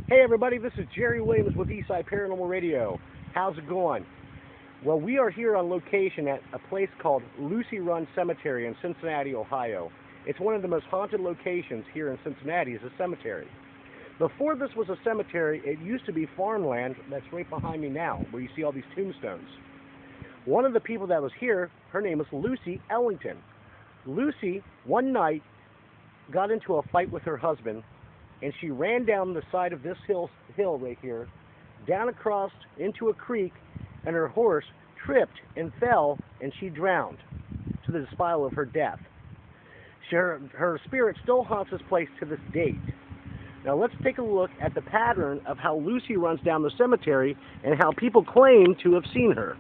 Hey everybody, this is Jerry Williams with Eastside Paranormal Radio. How's it going? Well, we are here on location at a place called Lucy Run Cemetery in Cincinnati, Ohio. It's one of the most haunted locations here in Cincinnati is a cemetery. Before this was a cemetery, it used to be farmland that's right behind me now, where you see all these tombstones. One of the people that was here, her name was Lucy Ellington. Lucy, one night, got into a fight with her husband, and she ran down the side of this hill right here, down across into a creek, and her horse tripped and fell, and she drowned to the despair of her death. Her spirit still haunts this place to this date. Now let's take a look at the pattern of how Lucy runs down the cemetery and how people claim to have seen her.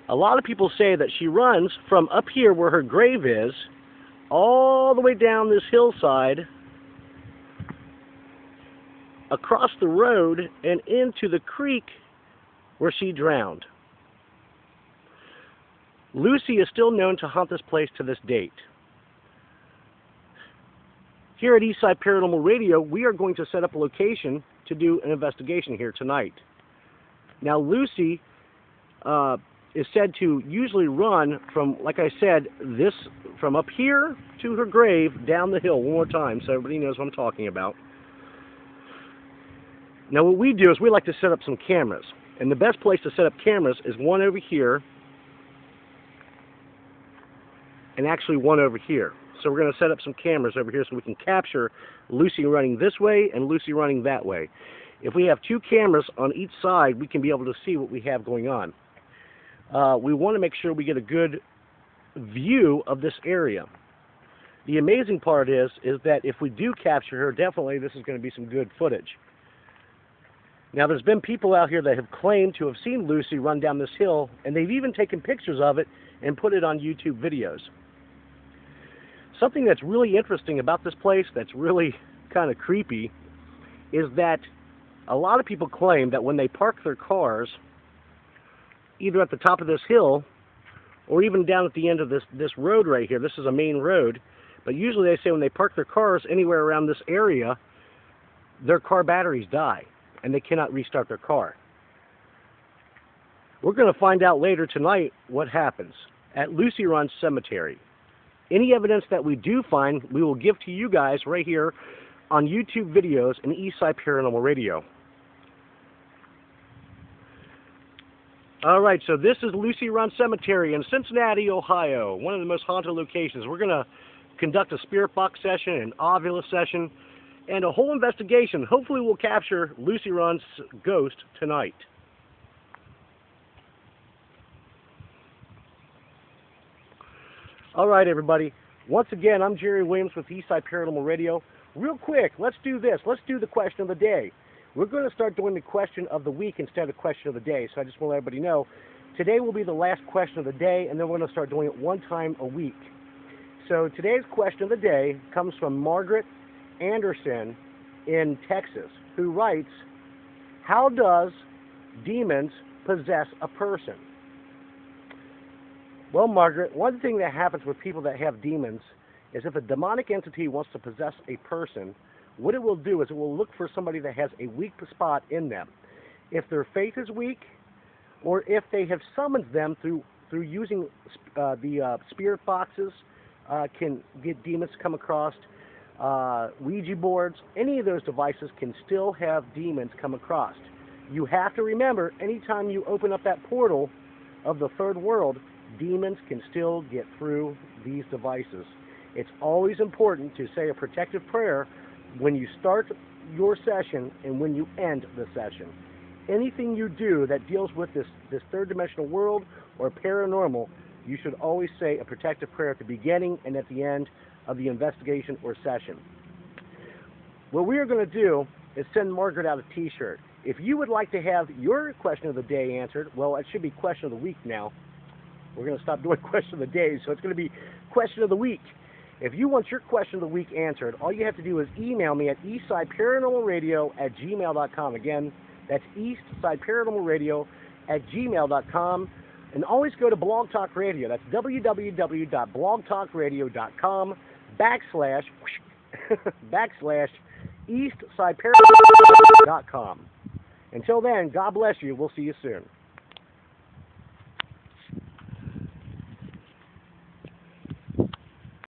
A lot of people say that she runs from up here where her grave is, all the way down this hillside, across the road and into the creek where she drowned. Lucy is still known to haunt this place to this date. Here at Eastside Paranormal Radio, we are going to set up a location to do an investigation here tonight. Now, Lucy is said to usually run from, like I said, from up here to her grave down the hill one more time so everybody knows what I'm talking about. Now what we do is we like to set up some cameras, and the best place to set up cameras is one over here and actually one over here. So we're going to set up some cameras over here so we can capture Lucy running this way and Lucy running that way. If we have two cameras on each side, we can be able to see what we have going on. We want to make sure we get a good view of this area. The amazing part is that if we do capture her, definitely this is going to be some good footage. Now, there's been people out here that have claimed to have seen Lucy run down this hill, and they've even taken pictures of it and put it on YouTube videos. Something that's really interesting about this place that's really kind of creepy is that a lot of people claim that when they park their cars, either at the top of this hill or even down at the end of this road right here, this is a main road, but usually they say when they park their cars anywhere around this area, their car batteries die and they cannot restart their car. We're going to find out later tonight what happens at Lucy Run Cemetery. Any evidence that we do find, we will give to you guys right here on YouTube videos and Eastside Paranormal Radio. Alright, so this is Lucy Run Cemetery in Cincinnati, Ohio, one of the most haunted locations. We're going to conduct a spirit box session, an ovula session, and a whole investigation. Hopefully we'll capture Lucy Run's ghost tonight. Alright everybody, once again I'm Jerry Williams with Eastside Paranormal Radio. Real quick, let's do this. Let's do the question of the day. We're going to start doing the question of the week instead of question of the day, so I just want to let everybody know. Today will be the last question of the day, and then we're going to start doing it one time a week. So today's question of the day comes from Margaret Anderson in Texas, who writes, how does demons possess a person? Well, Margaret, one thing that happens with people that have demons is if a demonic entity wants to possess a person, what it will do is it will look for somebody that has a weak spot in them. If their faith is weak, or if they have summoned them through using the spirit boxes, can get demons to come across, Ouija boards, any of those devices can still have demons come across. You have to remember, anytime you open up that portal of the third world, demons can still get through these devices. It's always important to say a protective prayer when you start your session and when you end the session. Anything you do that deals with this third dimensional world or paranormal, you should always say a protective prayer at the beginning and at the end of the investigation or session. What we are going to do is send Margaret out a t-shirt. If you would like to have your question of the day answered, well, it should be question of the week now. We're going to stop doing question of the day, so it's going to be question of the week. If you want your question of the week answered, all you have to do is email me at eastsideparanormalradio@gmail.com. Again, that's eastsideparanormalradio@gmail.com. And always go to Blog Talk Radio. That's www.blogtalkradio.com // eastsideparanormal.com. Until then, God bless you. We'll see you soon.